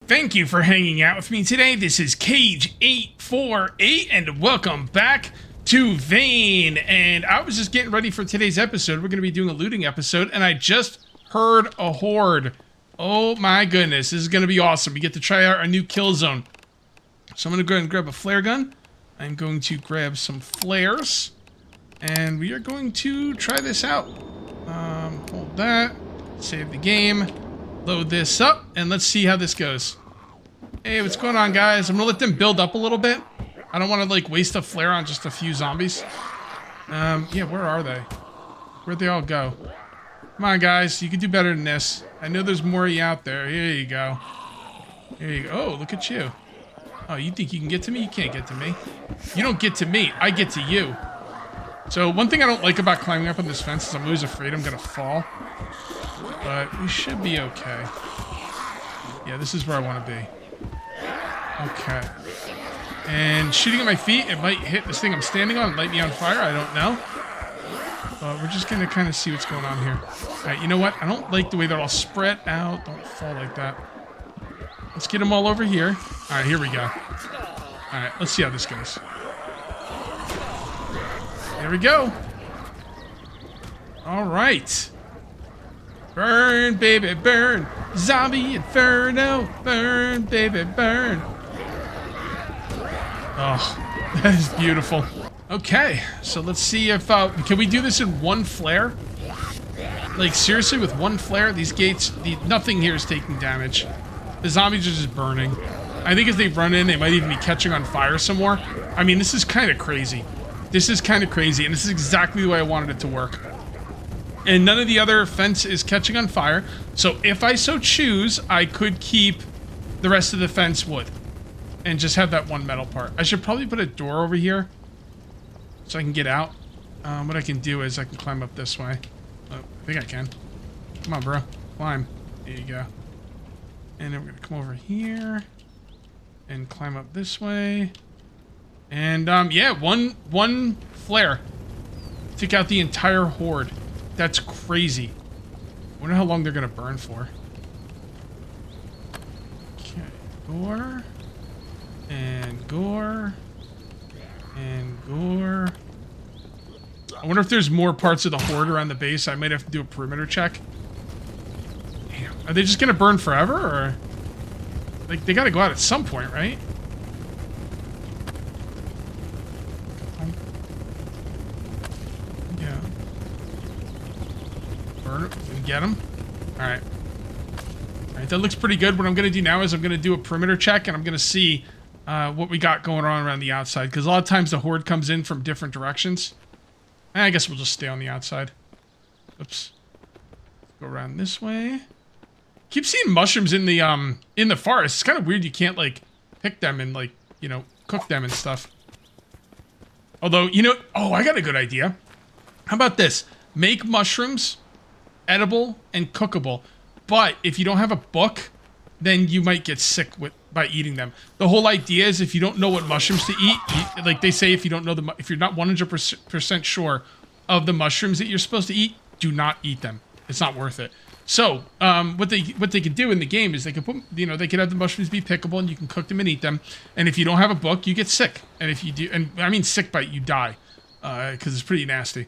Thank you for hanging out with me today. This is Cage848, and welcome back to Vane. And I was just getting ready for today's episode. We're going to be doing a looting episode, and I just heard a horde. Oh my goodness, this is going to be awesome. We get to try out our new Killzone. So I'm going to go ahead and grab a flare gun. I'm going to grab some flares, and we are going to try this out. Hold that, save the game. Load this up, and let's see how this goes. Hey, what's going on, guys? I'm gonna let them build up a little bit. I don't want to, like, waste a flare on just a few zombies. Yeah, where are they? Where'd they all go? Come on, guys. You can do better than this. I know there's more of you out there. Here you go. Here you go. Oh, look at you. Oh, you think you can get to me? You can't get to me. You don't get to me. I get to you. So, one thing I don't like about climbing up on this fence is I'm always afraid I'm gonna fall. But we should be okay. Yeah, this is where I want to be. Okay. And shooting at my feet, it might hit this thing I'm standing on, light me on fire, I don't know. But we're just going to kind of see what's going on here. Alright, you know what? I don't like the way they're all spread out. Don't fall like that. Let's get them all over here. Alright, here we go. Alright, let's see how this goes. There we go. Alright. Burn, baby, burn. Zombie inferno. Burn, baby, burn. Oh, that is beautiful. Okay, so let's see if, can we do this in one flare? Like, seriously, with one flare? These gates, nothing here is taking damage. The zombies are just burning. I think as they run in, they might even be catching on fire some more. I mean, this is kind of crazy. This is kind of crazy, and this is exactly the way I wanted it to work. And none of the other fence is catching on fire. So if I so choose, I could keep the rest of the fence wood. And just have that one metal part. I should probably put a door over here. So I can get out. What I can do is I can climb up this way. Oh, I think I can. Come on, bro. Climb. There you go. And then we're going to come over here. And climb up this way. And, yeah, one flare. Took out the entire horde. That's crazy. I wonder how long they're gonna burn for. Okay, gore. And gore. And gore. I wonder if there's more parts of the horde around the base. I might have to do a perimeter check. Damn. Are they just gonna burn forever, or? Like, they gotta go out at some point, right? Get him. Alright. Alright, that looks pretty good. What I'm going to do now is I'm going to do a perimeter check, and I'm going to see what we got going on around the outside. Because a lot of times the horde comes in from different directions. I guess we'll just stay on the outside. Oops. Go around this way. Keep seeing mushrooms in the forest. It's kind of weird you can't, like, pick them and, like, you know, cook them and stuff. Although, you know... Oh, I got a good idea. How about this? Make mushrooms edible and cookable, but if you don't have a book, then you might get sick by eating them. The whole idea is if you don't know what mushrooms to eat, like they say, if you don't know if you're not 100% sure of the mushrooms that you're supposed to eat, do not eat them. It's not worth it. So, what they can do in the game is they can put, you know, they can have the mushrooms be pickable and you can cook them and eat them. And if you don't have a book, you get sick. And if you do, and I mean sick by you die, because it's pretty nasty.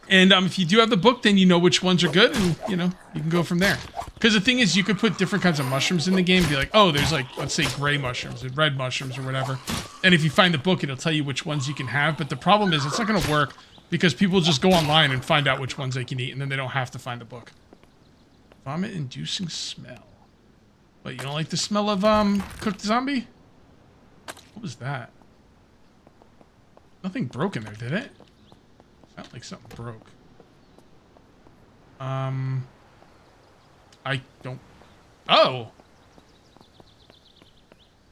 And if you do have the book, then you know which ones are good, and, you know, you can go from there. Because the thing is, you could put different kinds of mushrooms in the game and be like, oh, there's, like, let's say gray mushrooms and red mushrooms or whatever. And if you find the book, it'll tell you which ones you can have. But the problem is, it's not going to work because people just go online and find out which ones they can eat, and then they don't have to find the book. Vomit-inducing smell. Wait, you don't like the smell of, cooked zombie? What was that? Nothing broke in there, did it? Sounds like something broke. I don't... Oh!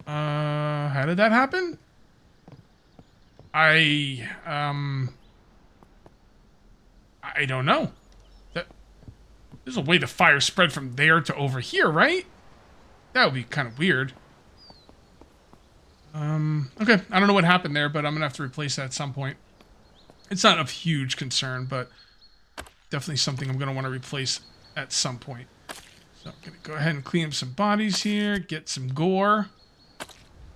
How did that happen? I don't know. There's a way the fire spread from there to over here, right? That would be kind of weird. Okay, I don't know what happened there, but I'm gonna have to replace that at some point. It's not of huge concern, but definitely something I'm going to want to replace at some point. So I'm going to go ahead and clean up some bodies here, get some gore.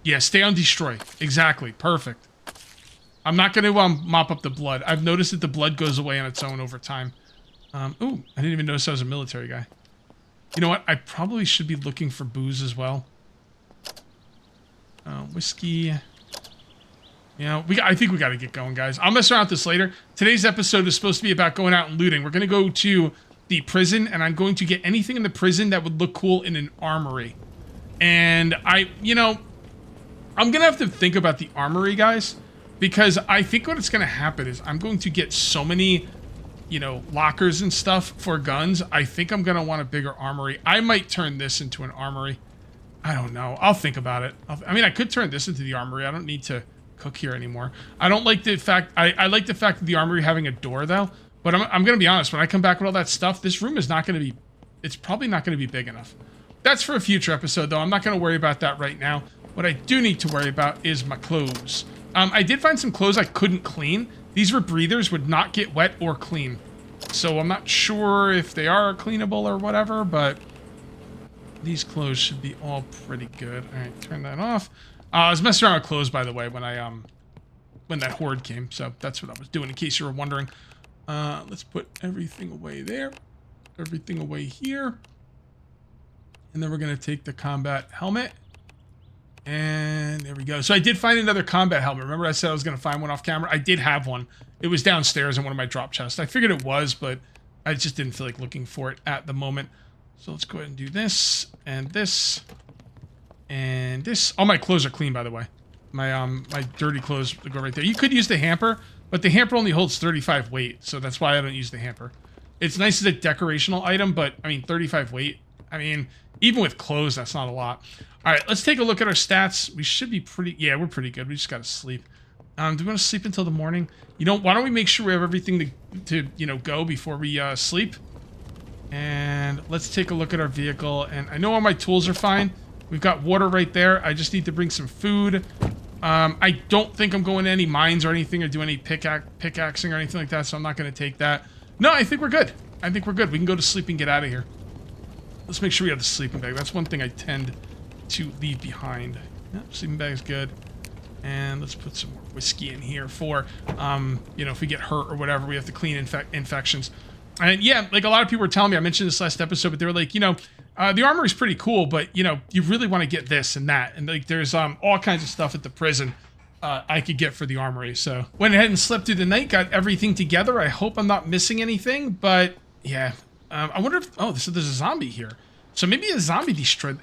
Yeah, stay on destroy. Exactly. Perfect. I'm not going to mop up the blood. I've noticed that the blood goes away on its own over time. Ooh, I didn't even notice I was a military guy. You know what? I probably should be looking for booze as well. Whiskey. Yeah, I think we got to get going, guys. I'll mess around with this later. Today's episode is supposed to be about going out and looting. We're going to go to the prison, and I'm going to get anything in the prison that would look cool in an armory. And I'm going to have to think about the armory, guys, because I think what's going to happen is I'm going to get so many, lockers and stuff for guns. I think I'm going to want a bigger armory. I might turn this into an armory. I don't know. I'll think about it. I could turn this into the armory. I don't need to cook here anymore. I don't like the fact... I like the fact of the armory having a door, though. But I'm going to be honest. When I come back with all that stuff, this room is not going to be... It's probably not going to be big enough. That's for a future episode, though. I'm not going to worry about that right now. What I do need to worry about is my clothes. I did find some clothes I couldn't clean. These were breathers, would not get wet or clean. So I'm not sure if they are cleanable or whatever, but these clothes should be all pretty good. All right, turn that off. I was messing around with clothes, by the way, when that horde came. So that's what I was doing, in case you were wondering. Let's put everything away there. Everything away here. And then we're going to take the combat helmet. And there we go. So I did find another combat helmet. Remember I said I was going to find one off camera? I did have one. It was downstairs in one of my drop chests. I figured it was, but I just didn't feel like looking for it at the moment. So let's go ahead and do this, and this, and this. All my clothes are clean, by the way. My dirty clothes go right there. You could use the hamper, but the hamper only holds 35 weight, so that's why I don't use the hamper. It's nice as a decorational item, but, 35 weight. Even with clothes, that's not a lot. All right, let's take a look at our stats. We should be pretty... Yeah, we're pretty good. We just got to sleep. Do we want to sleep until the morning? Why don't we make sure we have everything to go before we sleep? And let's take a look at our vehicle. And I know all my tools are fine. We've got water right there. I just need to bring some food. I don't think I'm going to any mines or anything or do any pickaxing or anything like that, so I'm not going to take that. No, I think we're good. I think we're good. We can go to sleep and get out of here. Let's make sure we have the sleeping bag. That's one thing I tend to leave behind. Yep, sleeping bag is good. And let's put some more whiskey in here for, if we get hurt or whatever, we have to clean infections. And yeah, like a lot of people were telling me, I mentioned this last episode, but they were like, the armor is pretty cool, but, you really want to get this and that. And like, there's all kinds of stuff at the prison I could get for the armory. So went ahead and slept through the night, got everything together. I hope I'm not missing anything, but yeah. I wonder if... Oh, so there's a zombie here. So maybe a zombie destroyed...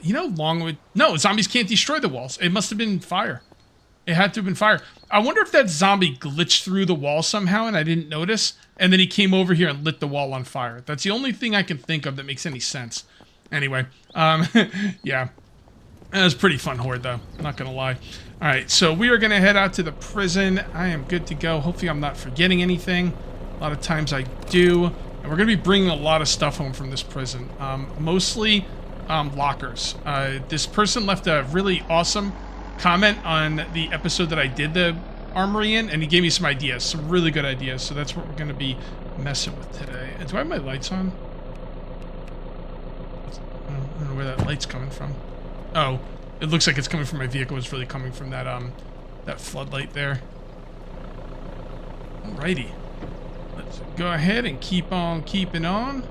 No, zombies can't destroy the walls. It must have been fire. It had to have been fire. I wonder if that zombie glitched through the wall somehow and I didn't notice. And then he came over here and lit the wall on fire. That's the only thing I can think of that makes any sense. Anyway, yeah. That was a pretty fun horde, though. Not going to lie. All right, so we are going to head out to the prison. I am good to go. Hopefully I'm not forgetting anything. A lot of times I do. And we're going to be bringing a lot of stuff home from this prison. Mostly lockers. This person left a really awesome comment on the episode that I did the armory in, and he gave me some ideas, some really good ideas. So that's what we're going to be messing with today. And do I have my lights on? I don't know where that light's coming from. Oh, it looks like it's coming from my vehicle. It's really coming from that that floodlight there. Alrighty. Let's go ahead and keep on keeping on.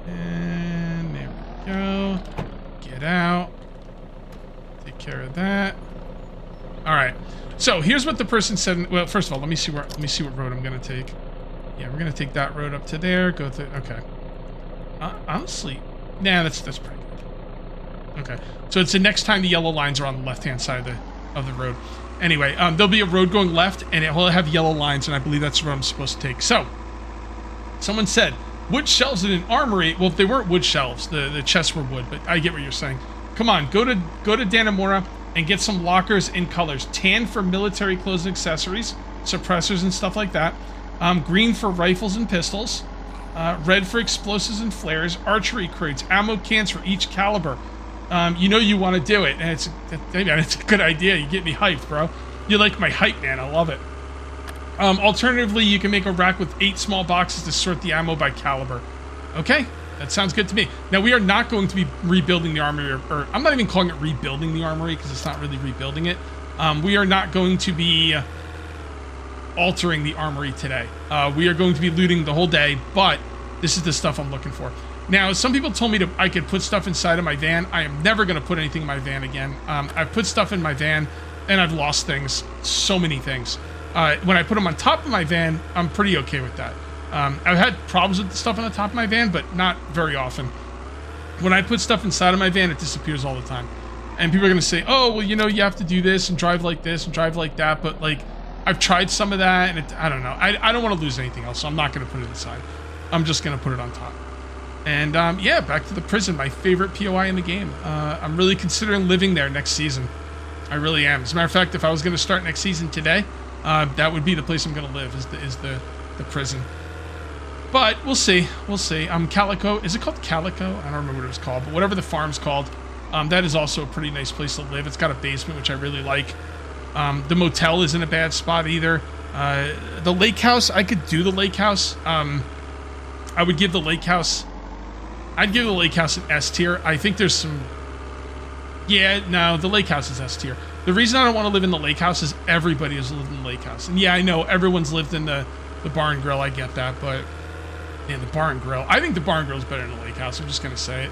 And there we go. Get out. Take care of that. All right. So here's what the person said. Well, first of all, let me see what road I'm gonna take. Yeah, we're gonna take that road up to there. Go through. Okay. Honestly, nah, that's pretty good. Okay. So it's the next time the yellow lines are on the left-hand side of the road. Anyway, there'll be a road going left, and it will have yellow lines, and I believe that's what I'm supposed to take. So, someone said, wood shelves in an armory. Well, if they weren't wood shelves, the chests were wood, but I get what you're saying. Come on, go to Dannemora and get some lockers in colors. Tan for military clothes and accessories, suppressors and stuff like that. Green for rifles and pistols. Red for explosives and flares. Archery crates, ammo cans for each caliber. You want to do it, and it's a good idea. You get me hyped, bro. You're like my hype man. I love it. Alternatively, you can make a rack with 8 small boxes to sort the ammo by caliber. Okay, That sounds good to me. Now, we are not going to be rebuilding the armory, or I'm not even calling it rebuilding the armory because it's not really rebuilding it. We are not going to be altering the armory today. We are going to be looting the whole day, but this is the stuff I'm looking for. Now, some people told me I could put stuff inside of my van. I am never going to put anything in my van again. I've put stuff in my van, and I've lost things. So many things. When I put them on top of my van, I'm pretty okay with that. I've had problems with the stuff on the top of my van, but not very often. When I put stuff inside of my van, it disappears all the time. And people are going to say, oh, well, you know, you have to do this and drive like this and drive like that. But, like, I've tried some of that, and I don't know. I don't want to lose anything else, so I'm not going to put it inside. I'm just going to put it on top. And, yeah, back to the prison, my favorite POI in the game. I'm really considering living there next season. I really am. As a matter of fact, if I was going to start next season today, that would be the place I'm going to live, is the prison. But we'll see. We'll see. Calico. Is it called Calico? I don't remember what it was called, but whatever the farm's called, that is also a pretty nice place to live. It's got a basement, which I really like. The motel isn't a bad spot either. The lake house, I could do the lake house. I would give the lake house... I'd give the lake house an S tier. I think there's some... Yeah, no, the lake house is S tier. The reason I don't want to live in the lake house is everybody has lived in the lake house. And yeah, I know everyone's lived in the bar and grill. I get that, but... Yeah, the bar and grill. I think the bar and grill is better than the lake house. I'm just going to say it.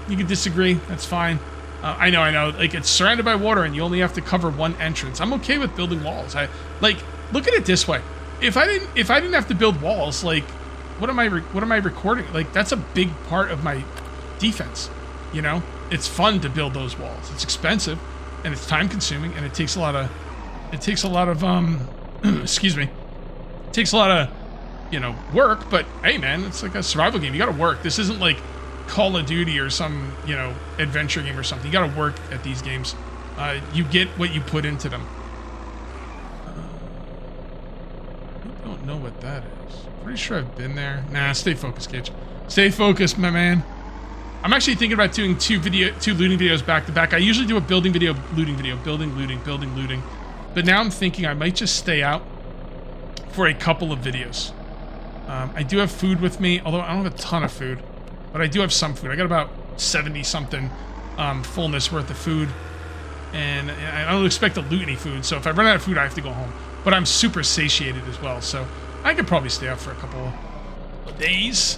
You can disagree. That's fine. I know. Like, it's surrounded by water and you only have to cover one entrance. I'm okay with building walls. Look at it this way. If I didn't have to build walls, like, what am I recording? Like, that's a big part of my defense. You know, it's fun to build those walls. It's expensive and it's time consuming and it takes a lot of excuse me. It takes a lot of, you know, work, but hey man, it's like a survival game. You gotta work. This isn't like Call of Duty or some, you know, adventure game or something. You gotta work at these games. You get what you put into them. I don't know what that is. Pretty sure I've been there. Nah, stay focused, Gage. Stay focused, my man. I'm actually thinking about doing two looting videos back to back. I usually do a building video, looting video, building, looting. But now I'm thinking I might just stay out for a couple of videos. I do have food with me, although I don't have a ton of food. But I do have some food. I got about 70-something fullness worth of food. And I don't expect to loot any food, so if I run out of food, I have to go home. But I'm super satiated as well, so I could probably stay out for a couple of days.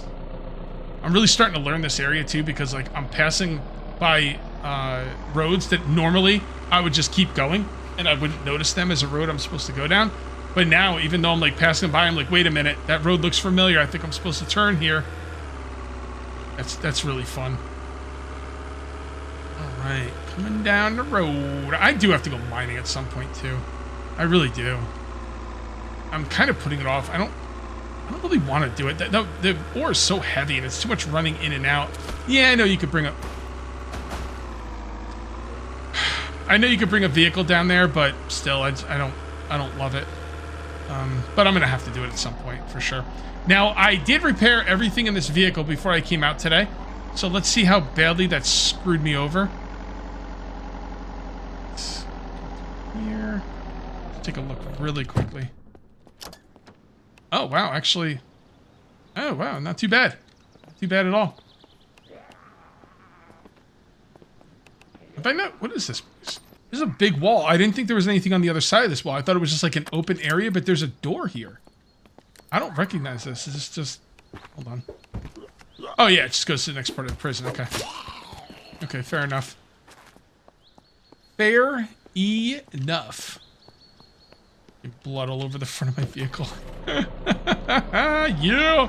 I'm really starting to learn this area, too, because, like, I'm passing by roads that normally I would just keep going, and I wouldn't notice them as a road I'm supposed to go down. But now, even though I'm, like, passing by, I'm like, wait a minute, that road looks familiar. I think I'm supposed to turn here. That's really fun. All right, coming down the road. I do have to go mining at some point, too. I really do. I'm kind of putting it off. I don't really want to do it. The ore is so heavy, and it's too much running in and out. Yeah, I know you could bring a... I know you could bring a vehicle down there, but still, I don't love it. But I'm going to have to do it at some point, for sure. Now, I did repair everything in this vehicle before I came out today. So let's see how badly that screwed me over. Here. Let's take a look really quickly. Oh, wow, actually. Oh, wow, not too bad. Not too bad at all. Have I not... What is this place? There's a big wall. I didn't think there was anything on the other side of this wall. I thought it was just like an open area, but there's a door here. I don't recognize this. Is this just... Hold on. Oh, yeah, it just goes to the next part of the prison. Okay. Okay, fair enough. Fair enough. Blood all over the front of my vehicle. Yeah!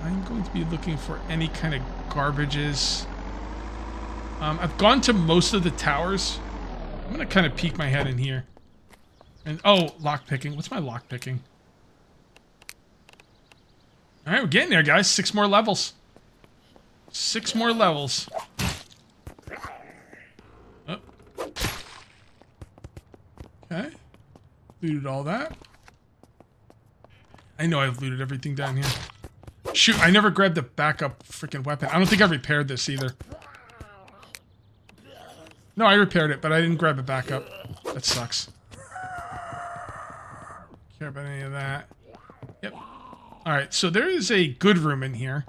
I'm going to be looking for any kind of garbages. I've gone to most of the towers. I'm going to kind of peek my head in here. And oh, lockpicking. What's my lockpicking? All right, we're getting there, guys. 6 more levels. 6 more levels. Oh. Okay. Looted all that. I know I've looted everything down here. Shoot, I never grabbed the backup freaking weapon. I don't think I repaired this either. No, I repaired it, but I didn't grab a backup. That sucks. Care about any of that. Yep. All right, so there is a good room in here,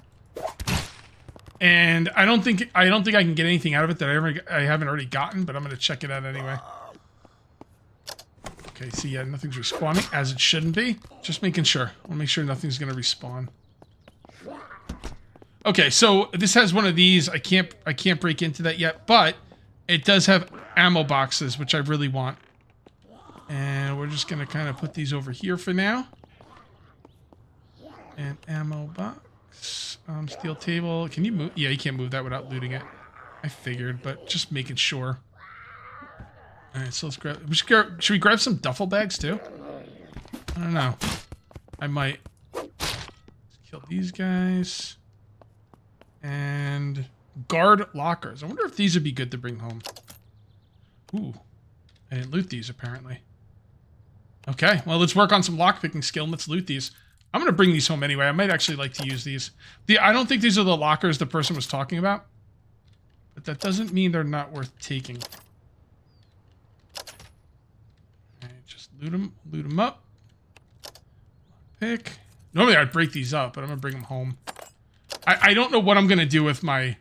and I don't think I can get anything out of it that I haven't already gotten, but I'm gonna check it out anyway. Okay, see, yeah, nothing's respawning as it shouldn't be. Just making sure. I want to make sure nothing's gonna respawn. Okay, so this has one of these. I can't break into that yet, but it does have ammo boxes, which I really want. And we're just gonna kind of put these over here for now. And ammo box, steel table. Can you move? Yeah, you can't move that without looting it. I figured, but just making sure. All right, so let's grab. Should we grab some duffel bags too? I don't know. I might. Let's kill these guys. And guard lockers. I wonder if these would be good to bring home. Ooh, I didn't loot these apparently. Okay, well let's work on some lockpicking skill and let's loot these. I'm going to bring these home anyway. I might actually like to use these. I don't think these are the lockers the person was talking about. But that doesn't mean they're not worth taking. Alright, just loot them up. Pick. Normally I'd break these up, but I'm going to bring them home. I don't know what I'm going to do with my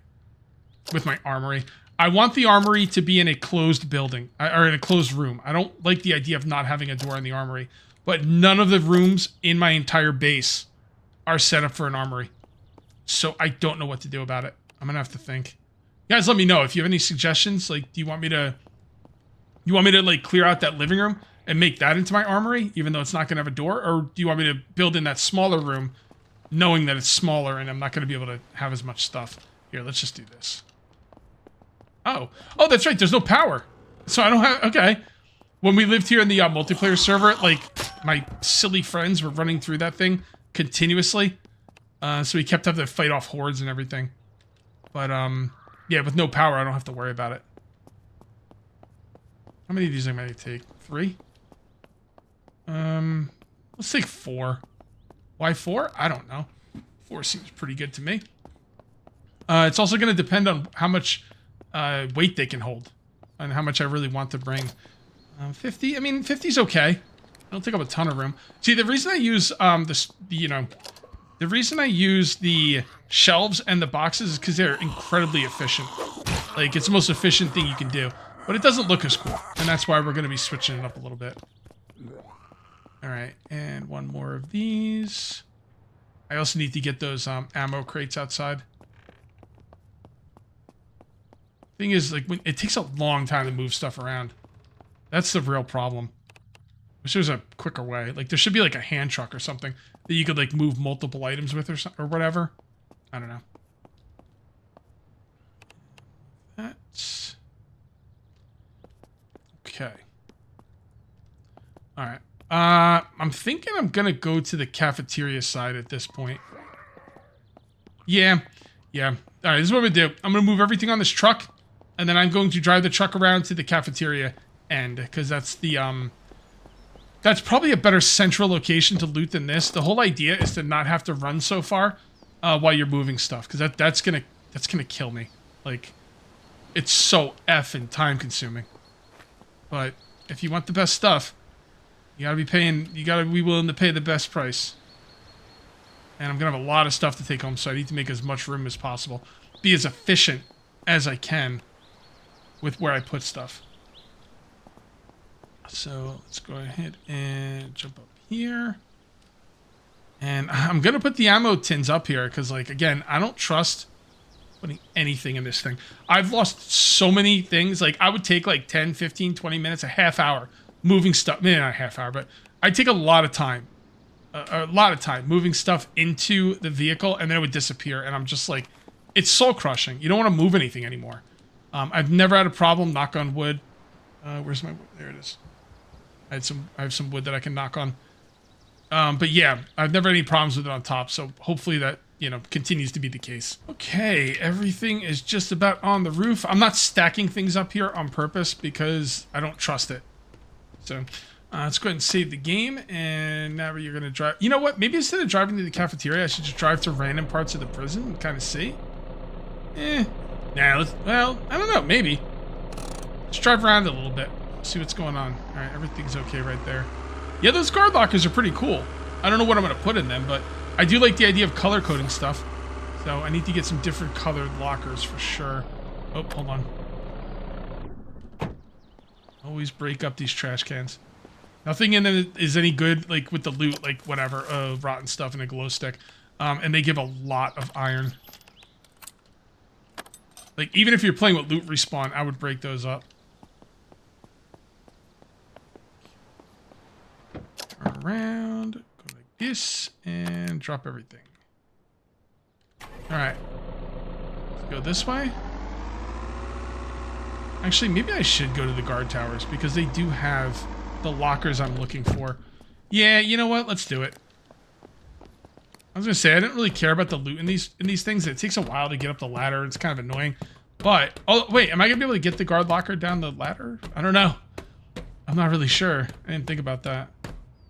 armory. I want the armory to be in a closed building, or in a closed room. I don't like the idea of not having a door in the armory. But none of the rooms in my entire base are set up for an armory. So I don't know what to do about it. I'm gonna have to think. You guys let me know if you have any suggestions. Like, do you want me to like clear out that living room and make that into my armory, even though it's not gonna have a door? Or do you want me to build in that smaller room, knowing that it's smaller and I'm not gonna be able to have as much stuff? Here, let's just do this. Oh, that's right, there's no power. So I don't have, okay. When we lived here in the multiplayer server, like, my silly friends were running through that thing continuously. So we kept having to fight off hordes and everything. But, yeah, with no power, I don't have to worry about it. How many of these am I going to take? 3? Let's take 4. Why 4? I don't know. 4 seems pretty good to me. It's also going to depend on how much weight they can hold. And how much I really want to bring. 50? I mean, 50's okay. I don't take up a ton of room. See, the reason I use, the reason I use the shelves and the boxes is because they're incredibly efficient. Like, it's the most efficient thing you can do. But it doesn't look as cool. And that's why we're going to be switching it up a little bit. Alright, and one more of these. I also need to get those ammo crates outside. Thing is, like, it takes a long time to move stuff around. That's the real problem. Wish there was a quicker way. Like, there should be, like, a hand truck or something that you could, like, move multiple items with or whatever. I don't know. That's... okay. Alright. I'm thinking I'm gonna go to the cafeteria side at this point. Yeah. Alright, this is what I'm gonna do. I'm gonna move everything on this truck, and then I'm going to drive the truck around to the cafeteria end, because that's the, that's probably a better central location to loot than this. The whole idea is to not have to run so far while you're moving stuff, because that's gonna kill me. Like, it's so effing time consuming. But if you want the best stuff, you gotta be willing to pay the best price. And I'm gonna have a lot of stuff to take home, so I need to make as much room as possible. Be as efficient as I can with where I put stuff. So let's go ahead and jump up here. And I'm going to put the ammo tins up here because, like, again, I don't trust putting anything in this thing. I've lost so many things. Like, I would take like 10, 15, 20 minutes, a half hour moving stuff. Maybe not a half hour, but I take a lot of time. A lot of time moving stuff into the vehicle, and then it would disappear. And I'm just like, it's soul crushing. You don't want to move anything anymore. I've never had a problem, knock on wood. Where's my wood? There it is. I have some wood that I can knock on. But yeah, I've never had any problems with it on top, so hopefully that, you know, continues to be the case. Okay, everything is just about on the roof. I'm not stacking things up here on purpose because I don't trust it. So let's go ahead and save the game, and now you're gonna drive. You know what? Maybe instead of driving to the cafeteria, I should just drive to random parts of the prison and kind of see. Nah, well, I don't know, maybe. Let's drive around a little bit, see what's going on. All right, everything's okay right there. Yeah, those guard lockers are pretty cool. I don't know what I'm gonna put in them, but I do like the idea of color coding stuff. So I need to get some different colored lockers for sure. Oh, hold on. Always break up these trash cans. Nothing in it is any good, like with the loot, like whatever, rotten stuff and a glow stick. And they give a lot of iron. Like, even if you're playing with loot respawn, I would break those up. Turn around, go like this, and drop everything. Alright. Let's go this way. Actually, maybe I should go to the guard towers, because they do have the lockers I'm looking for. Yeah, you know what? Let's do it. I was gonna say, I didn't really care about the loot in these things. It takes a while to get up the ladder. It's kind of annoying. But, oh, wait, am I gonna be able to get the guard locker down the ladder? I don't know. I'm not really sure. I didn't think about that.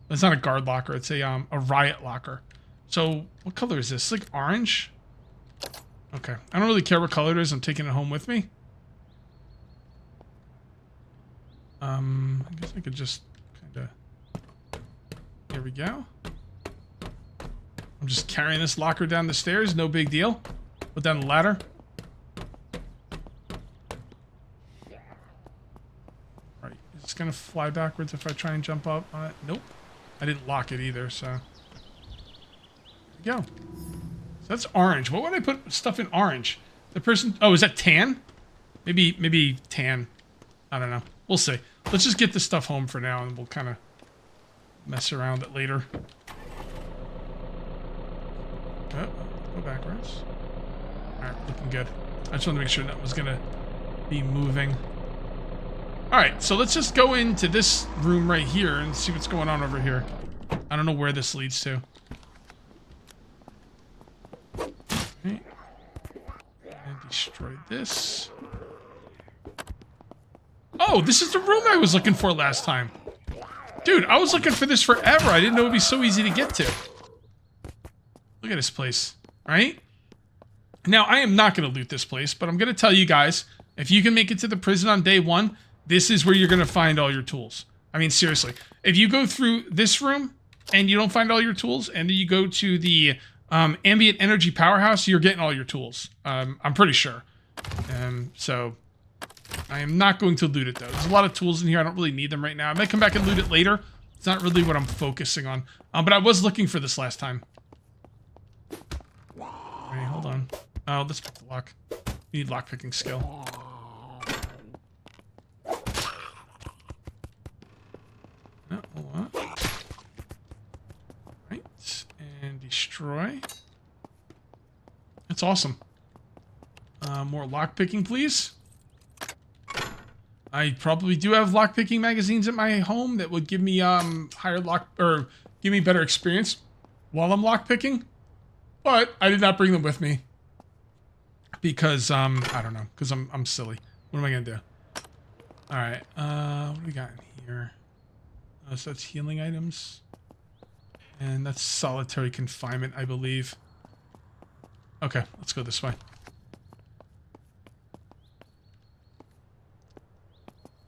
It's not a guard locker. It's a riot locker. So, what color is this? It's like orange? Okay. I don't really care what color it is. I'm taking it home with me. I guess I could just kind of... Here we go. I'm just carrying this locker down the stairs. No big deal. Put down the ladder. Right. Is this going to fly backwards if I try and jump up on it? Nope. I didn't lock it either, so... There we go. So that's orange. What would I put stuff in orange? The person... Oh, is that tan? Maybe tan. I don't know. We'll see. Let's just get this stuff home for now, and we'll kind of mess around it later. Oh, go backwards. Alright, looking good. I just wanted to make sure that was going to be moving. Alright, so let's just go into this room right here and see what's going on over here. I don't know where this leads to. Okay. And destroy this. Oh, this is the room I was looking for last time. Dude, I was looking for this forever. I didn't know it would be so easy to get to. Look at this place, right? Now, I am not going to loot this place, but I'm going to tell you guys, if you can make it to the prison on day one, this is where you're going to find all your tools. I mean, seriously. If you go through this room and you don't find all your tools, and then you go to the ambient energy powerhouse, you're getting all your tools. I'm pretty sure. So, I am not going to loot it, though. There's a lot of tools in here. I don't really need them right now. I might come back and loot it later. It's not really what I'm focusing on. But I was looking for this last time. Okay, hold on. Oh, let's pick the lock. We need lockpicking skill. No, hold on. Right, and destroy. That's awesome. More lockpicking, please. I probably do have lockpicking magazines at my home that would give me higher lock, or give me better experience while I'm lockpicking. But I did not bring them with me because I don't know, because I'm silly. What am I gonna do? All right, what do we got in here? So that's healing items, and that's solitary confinement, I believe. Okay, let's go this way.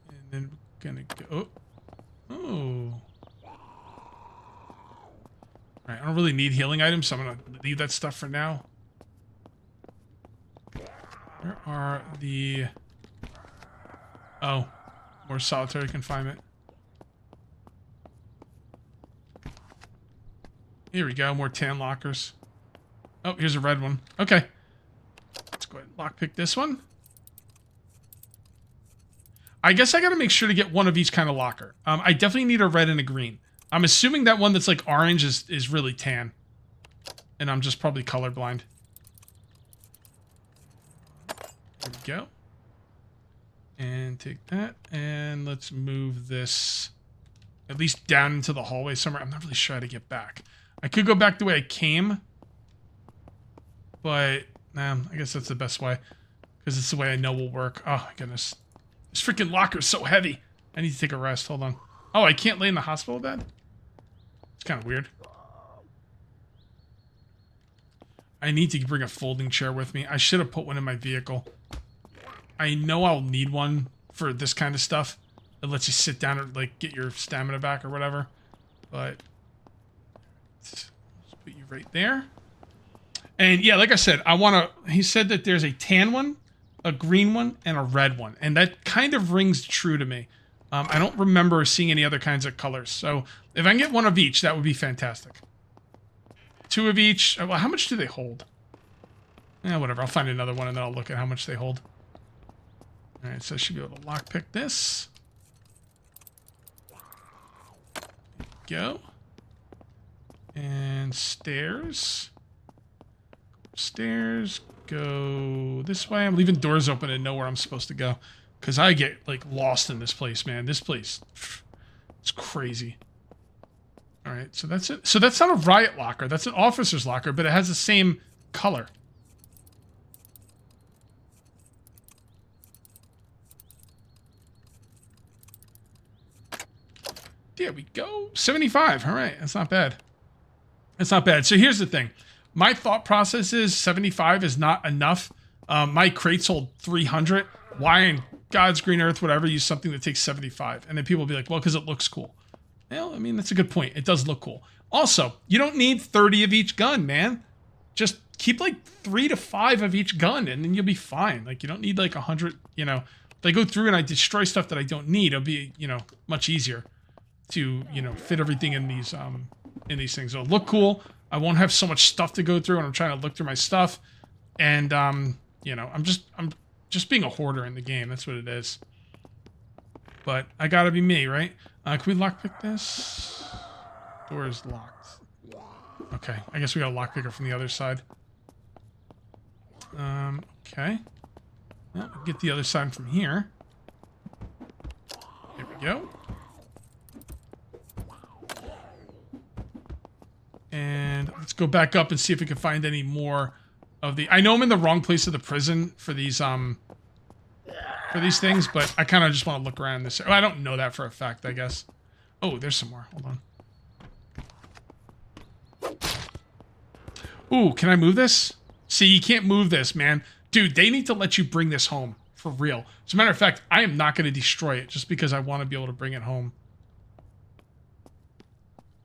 And then we're gonna go. Oh. Alright, I don't really need healing items, so I'm gonna leave that stuff for now. Where are the... Oh, more solitary confinement. Here we go, more tan lockers. Oh, here's a red one. Okay. Let's go ahead and lockpick this one. I guess I gotta make sure to get one of each kind of locker. I definitely need a red and a green. I'm assuming that one that's like orange is really tan. And I'm just probably colorblind. There we go. And take that. And let's move this at least down into the hallway somewhere. I'm not really sure how to get back. I could go back the way I came. But, nah, I guess that's the best way. Because it's the way I know will work. Oh, my goodness. This freaking locker is so heavy. I need to take a rest. Hold on. Oh, I can't lay in the hospital bed? It's kind of weird. I need to bring a folding chair with me. I should have put one in my vehicle. I know I'll need one for this kind of stuff. It lets you sit down or like get your stamina back or whatever. But let's Put you right there. And yeah, like I said, he said that there's a tan one, a green one, and a red one. And that kind of rings true to me. I don't remember seeing any other kinds of colors. So if I can get one of each, that would be fantastic. 2 of each. Well, how much do they hold? Whatever. I'll find another one and then I'll look at how much they hold. All right, so I should be able to lockpick this. Go. And stairs. Stairs. Go this way. I'm leaving doors open and know where I'm supposed to go. Because I get, like, lost in this place, man. This place, it's crazy. All right, so that's it. So that's not a riot locker. That's an officer's locker, but it has the same color. There we go. 75. All right, that's not bad. That's not bad. So here's the thing. My thought process is 75 is not enough. My crates hold 300. Why in God's green earth would I ever use something that takes 75? And then people will be like, well, because it looks cool. Well, I mean, that's a good point. It does look cool. Also, you don't need 30 of each gun, man. Just keep like 3 to 5 of each gun and then you'll be fine. Like, you don't need like 100, you know. If I go through and I destroy stuff that I don't need, it'll be, you know, much easier to, you know, fit everything in these things. It'll look cool. I won't have so much stuff to go through when I'm trying to look through my stuff. And, you know, I'm just being a hoarder in the game. That's what it is. But I gotta be me, right? Can we lockpick this? Door is locked. Okay, I guess we got a lockpicker from the other side. Okay. Well, get the other side from here. There we go. And let's go back up and see if we can find any more of the... I know I'm in the wrong place of the prison for these things, but I kind of just want to look around this. Oh, I don't know that for a fact, I guess. Oh, there's some more. Hold on. Ooh, can I move this? See, you can't move this, man. Dude, they need to let you bring this home. For real. As a matter of fact, I am not going to destroy it just because I want to be able to bring it home.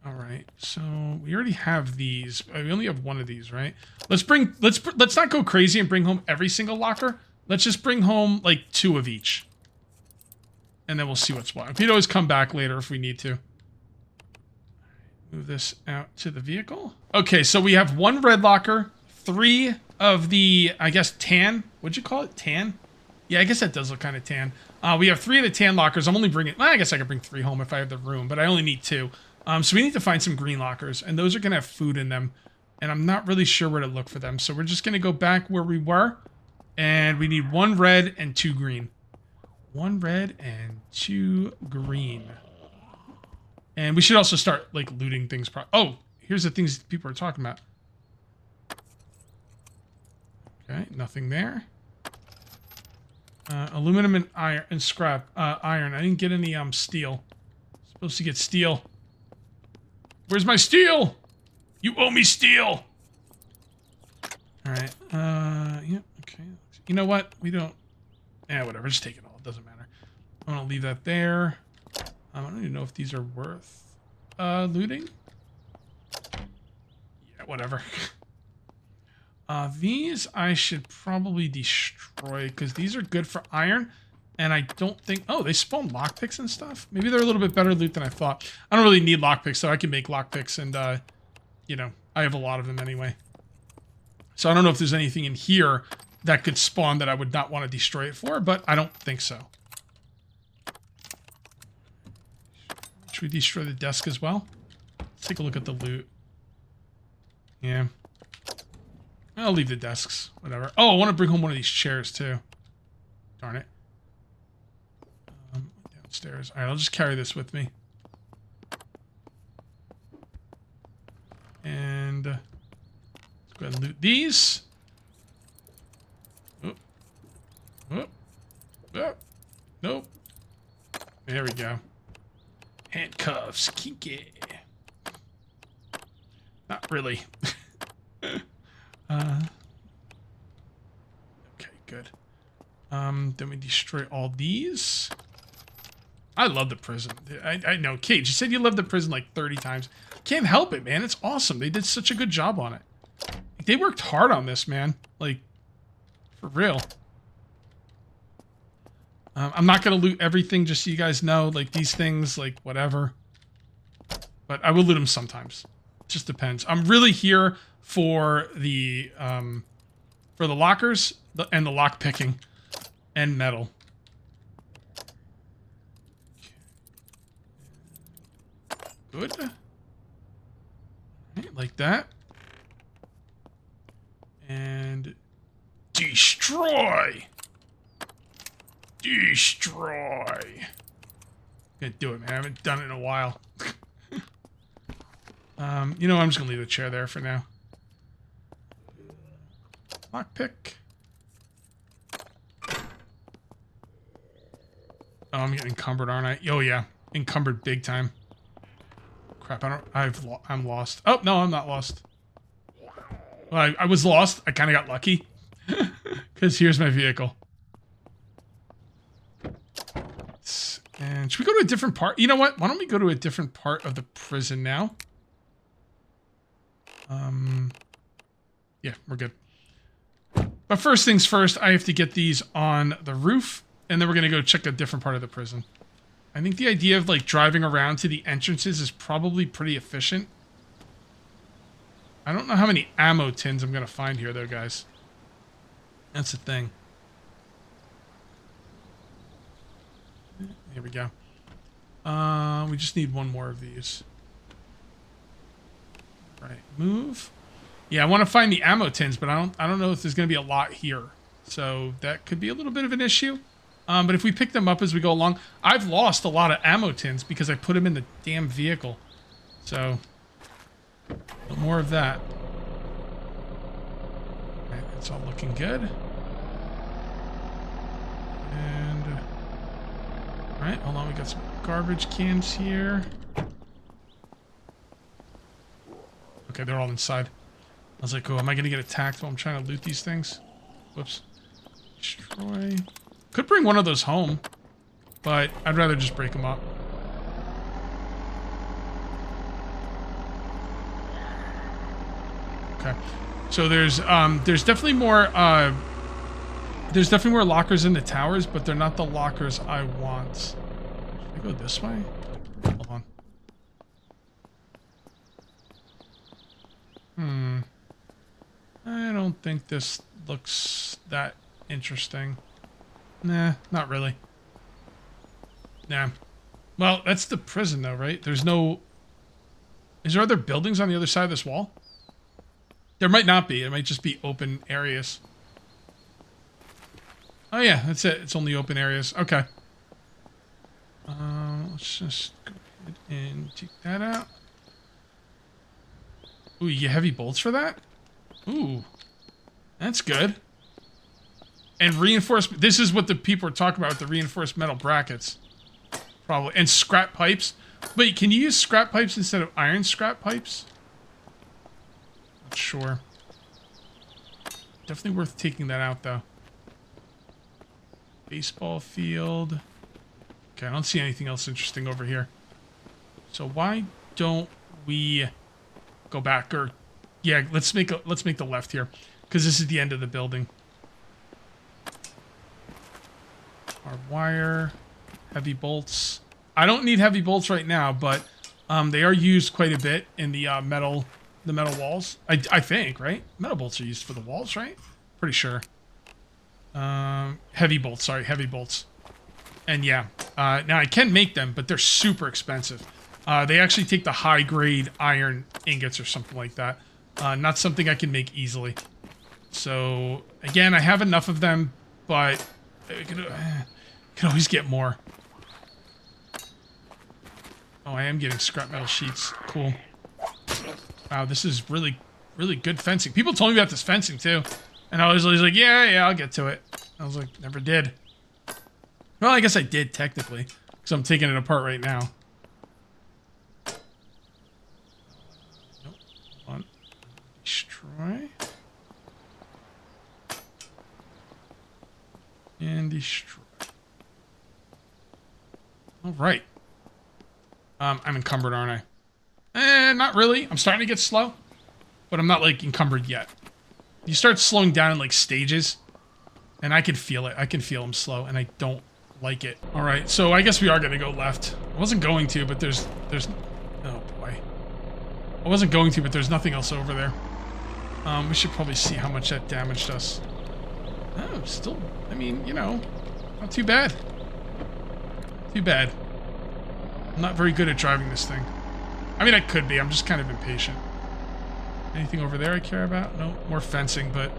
All right, so we already have these. We only have one of these, right? Let's not go crazy and bring home every single locker. Let's just bring home like 2 of each. And then we'll see what's what. We can always come back later if we need to. Move this out to the vehicle. Okay, so we have 1 red locker, 3 of the, I guess, tan. What'd you call it? Tan? Yeah, I guess that does look kind of tan. We have 3 of the tan lockers. I'm only bringing, well, I guess I could bring 3 home if I have the room, but I only need 2. So we need to find some green lockers, and those are going to have food in them. And I'm not really sure where to look for them. So we're just going to go back where we were. And we need 1 red and 2 green. 1 red and 2 green. And we should also start, like, looting things. Oh, here's the things people are talking about. Okay, nothing there. Aluminum and iron and scrap. Iron. I didn't get any steel. Supposed to get steel. Where's my steel? You owe me steel. All right. Yeah. Okay. You know what? We don't. Yeah. Whatever. Just take it all. It doesn't matter. I'm gonna leave that there. I don't even know if these are worth looting. Yeah. Whatever. These I should probably destroy because these are good for iron. And I don't think... Oh, they spawn lockpicks and stuff? Maybe they're a little bit better loot than I thought. I don't really need lockpicks, so I can make lockpicks. And, you know, I have a lot of them anyway. So I don't know if there's anything in here that could spawn that I would not want to destroy it for, but I don't think so. Should we destroy the desk as well? Let's take a look at the loot. Yeah. I'll leave the desks. Whatever. Oh, I want to bring home one of these chairs, too. Darn it. Downstairs. All right, I'll just carry this with me. And let's go ahead and loot these. Oh. Oh. Oh. Nope. There we go. Handcuffs. Kinky. Not really. Okay, good. Then we destroy all these. I love the prison. I know, Kate, you said you loved the prison like 30 times. Can't help it, man. It's awesome. They did such a good job on it. They worked hard on this, man. Like, for real. I'm not going to loot everything, just so you guys know. Like, these things, like, whatever. But I will loot them sometimes. It just depends. I'm really here for the lockers and the lock picking and metal. Good. Right, like that. And destroy. Destroy. Gonna do it, man. I haven't done it in a while. You know, I'm just gonna leave the chair there for now. Lockpick. Oh, I'm getting encumbered, aren't I? Oh yeah, encumbered big time. Crap, I'm lost. Oh no, I'm not lost. Well, I was lost. I kind of got lucky. Because here's my vehicle. And should we go to a different part? You know what? Why don't we go to a different part of the prison now? Yeah, we're good. But first things first, I have to get these on the roof, and then we're going to go check a different part of the prison. I think the idea of, like, driving around to the entrances is probably pretty efficient. I don't know how many ammo tins I'm going to find here, though, guys. That's the thing. Here we go. We just need one more of these. Right, move. Yeah, I want to find the ammo tins, but I don't know if there's going to be a lot here. So that could be a little bit of an issue. But if we pick them up as we go along, I've lost a lot of ammo tins because I put them in the damn vehicle. So, more of that. Right, it's all looking good. And, all right, hold on, we got some garbage cans here. Okay, they're all inside. I was like, oh, am I going to get attacked while I'm trying to loot these things? Whoops. Destroy. Could bring one of those home, but I'd rather just break them up. Okay. So there's definitely more lockers in the towers, but they're not the lockers I want. Should I go this way? Hold on. I don't think this looks that interesting. Nah, not really. Nah. Well, that's the prison though, right? There's no... Is there other buildings on the other side of this wall? There might not be. It might just be open areas. Oh yeah, that's it. It's only open areas. Okay. Let's just go ahead and take that out. Ooh, you get heavy bolts for that? Ooh. That's good. And reinforced... This is what the people are talking about with the reinforced metal brackets. Probably. And scrap pipes. Wait, can you use scrap pipes instead of iron scrap pipes? Not sure. Definitely worth taking that out, though. Baseball field. Okay, I don't see anything else interesting over here. So why don't we go back? Or, yeah, let's make the left here, because this is the end of the building. Our wire, heavy bolts. I don't need heavy bolts right now, but they are used quite a bit in the metal walls. I think, right? Metal bolts are used for the walls, right? Pretty sure. Heavy bolts, sorry, heavy bolts. And yeah, now I can make them, but they're super expensive. They actually take the high-grade iron ingots or something like that. Not something I can make easily. So, again, I have enough of them, but I can always get more. Oh, I am getting scrap metal sheets. Cool. Wow, this is really, really good fencing. People told me about this fencing, too. And I was always like, yeah, I'll get to it. I was like, never did. Well, I guess I did, technically. Because I'm taking it apart right now. Nope. Hold on. Destroy. And destroy. All right. I'm encumbered, aren't I? Not really. I'm starting to get slow, but I'm not like encumbered yet. You start slowing down in like stages, and I can feel it. I can feel I'm slow, and I don't like it. All right, so I guess we are gonna go left. I wasn't going to, but there's. Oh boy. I wasn't going to, but there's nothing else over there. We should probably see how much that damaged us. Oh, still. I mean, you know, not too bad. Too bad. I'm not very good at driving this thing. I mean, I could be. I'm just kind of impatient. Anything over there I care about? No, more fencing, but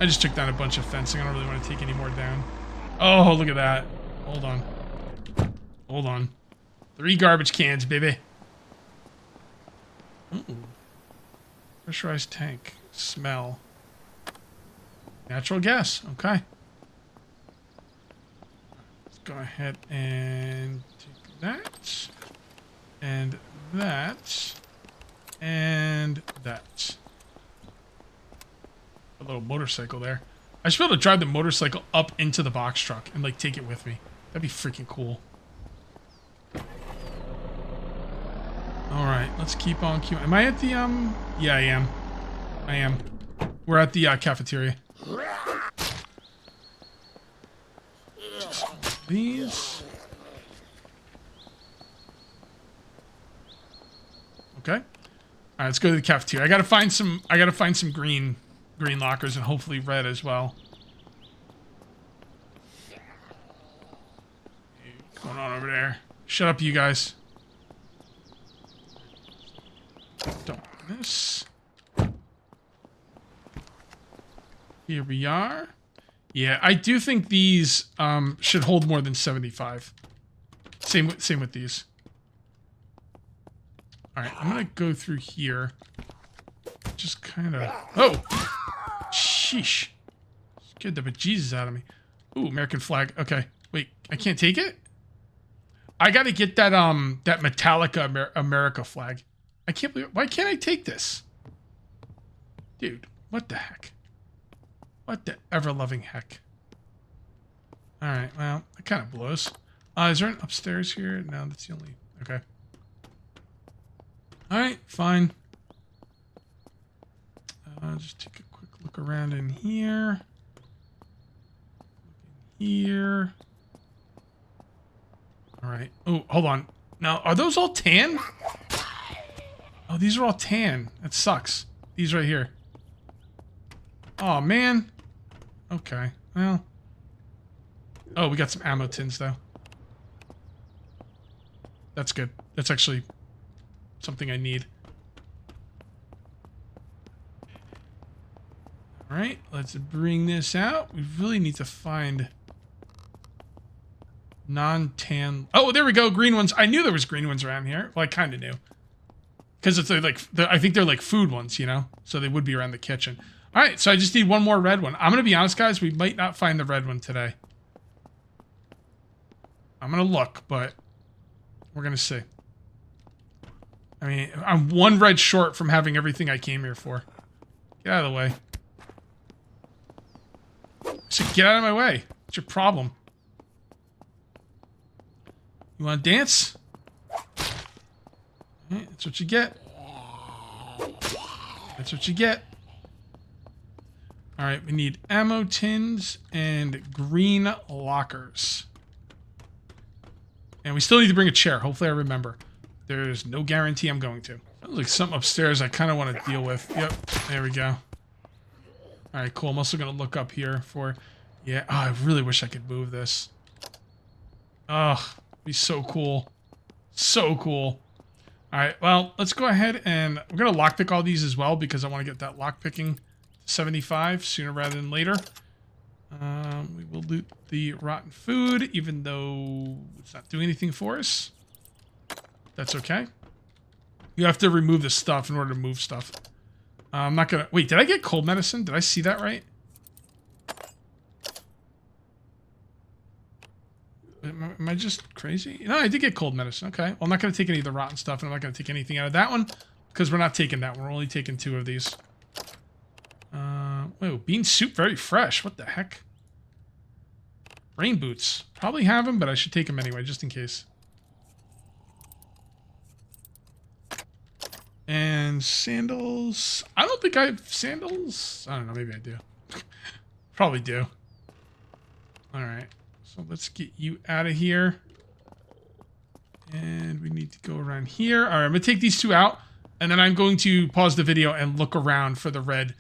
I just took down a bunch of fencing. I don't really want to take any more down. Oh, look at that. Hold on. Hold on. 3 garbage cans, baby. Ooh. Pressurized tank. Smell. Natural gas. Okay. Let's go ahead and take that. And that. And that. A little motorcycle there. I should be able to drive the motorcycle up into the box truck and like take it with me. That'd be freaking cool. Alright, let's keep on queuing. Am I at the, Yeah, I am. I am. We're at the, cafeteria. These. Okay. Alright, let's go to the cafeteria. I gotta find some green lockers and hopefully red as well. What's going on over there? Shut up, you guys. Don't miss. Here we are. Yeah, I do think these should hold more than 75. Same with these. All right, I'm gonna go through here. Just kind of. Oh, sheesh! Scared the bejesus out of me. Ooh, American flag. Okay, wait, I can't take it. I gotta get that that Metallica America flag. I can't believe. Why can't I take this, dude? What the heck? What the ever-loving heck? All right, well, it kind of blows. Is there an upstairs here? No, that's the only. Okay. All right, fine. Just take a quick look around in here. Here. All right. Oh, hold on. Now, are those all tan? Oh, these are all tan. That sucks. These right here. Oh, man. Okay. Well. Oh, we got some ammo tins, though. That's good. That's actually something I need. All right. Let's bring this out. We really need to find non-tan. Oh, there we go. Green ones. I knew there was green ones around here. Well, I kind of knew. Because it's like, I think they're like food ones, you know? So they would be around the kitchen. All right, so I just need one more red one. I'm going to be honest, guys. We might not find the red one today. I'm going to look, but we're going to see. I mean, I'm one red short from having everything I came here for. Get out of the way. So get out of my way. What's your problem? You want to dance? Right, that's what you get. That's what you get. All right, we need ammo tins and green lockers. And we still need to bring a chair. Hopefully I remember. There's no guarantee I'm going to. There's like something upstairs I kind of want to deal with. Yep, there we go. All right, cool. I'm also going to look up here for... Yeah, oh, I really wish I could move this. Oh, it'd be so cool. So cool. All right, well, let's go ahead and we're going to lockpick all these as well because I want to get that lockpicking to 75 sooner rather than later. We will loot the rotten food, even though it's not doing anything for us. That's okay. You have to remove the stuff in order to move stuff. I'm not going to... Wait, did I get cold medicine? Did I see that right? Am I just crazy? No, I did get cold medicine. Okay. Well, I'm not going to take any of the rotten stuff, and I'm not going to take anything out of that one, because we're not taking that one. We're only taking 2 of these. Whoa, bean soup, very fresh. What the heck? Rain boots. Probably have them, but I should take them anyway, just in case. Sandals. I don't think I have sandals. I don't know. Maybe I do. Probably do. All right. So let's get you out of here. And we need to go around here. All right. I'm going to take these two out. And then I'm going to pause the video and look around for the red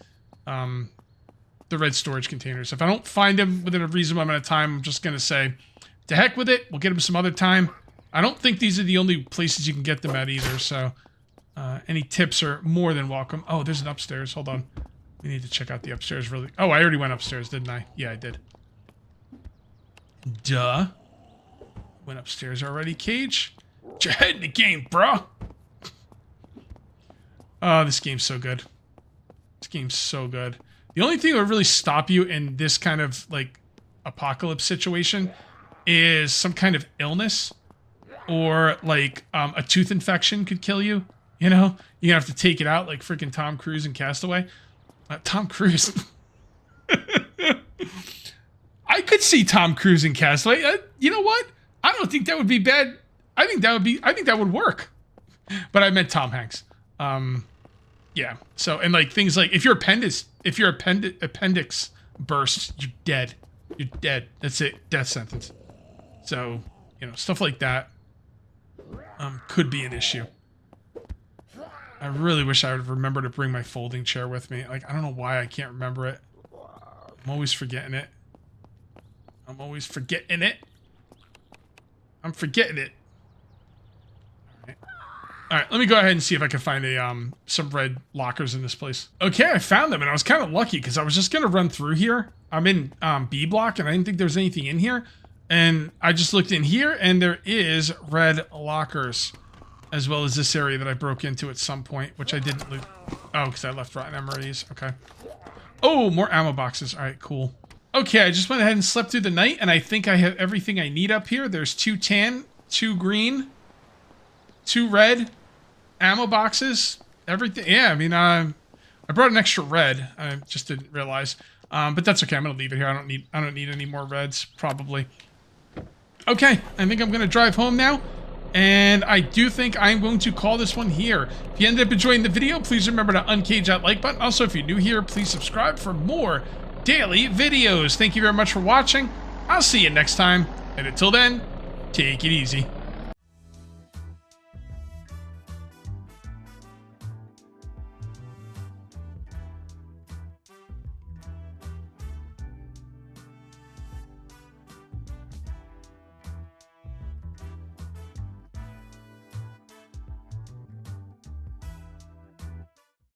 storage containers. If I don't find them within a reasonable amount of time, I'm just going to say, to heck with it. We'll get them some other time. I don't think these are the only places you can get them at either. So any tips are more than welcome. Oh, there's an upstairs. Hold on. We need to check out the upstairs really. Oh, I already went upstairs, didn't I? Yeah, I did. Duh. Went upstairs already, Cage. Get your head in the game, bro. Oh, this game's so good. This game's so good. The only thing that would really stop you in this kind of, like, apocalypse situation is some kind of illness. Or, like, a tooth infection could kill you. You know? You're gonna have to take it out like freaking Tom Cruise in Castaway. Tom Cruise. I could see Tom Cruise in Castaway. You know what? I don't think that would be bad. I think that would work. But I meant Tom Hanks. Yeah. So, and like things like if your appendix bursts, you're dead. You're dead. That's it. Death sentence. So, you know, stuff like that could be an issue. I really wish I would remember to bring my folding chair with me. Like, I don't know why I can't remember it. I'm always forgetting it. I'm forgetting it. All right, let me go ahead and see if I can find some red lockers in this place. Okay, I found them, and I was kind of lucky because I was just going to run through here. I'm in B block, and I didn't think there was anything in here. And I just looked in here, and there is red lockers, as well as this area that I broke into at some point, which I didn't loot. Oh, because I left rotten emeries. Okay. Oh, more ammo boxes. All right, cool. Okay, I just went ahead and slept through the night, and I think I have everything I need up here. There's 2 tan, 2 green, 2 red, ammo boxes, everything. Yeah, I mean, I brought an extra red. I just didn't realize, but that's okay. I'm gonna leave it here. I don't need any more reds, probably. Okay, I think I'm gonna drive home now, and I do think I'm going to call this one here. If you ended up enjoying the video, please remember to uncage that like button. Also, if you're new here, please subscribe for more daily videos. Thank you very much for watching. I'll see you next time, and until then, take it easy.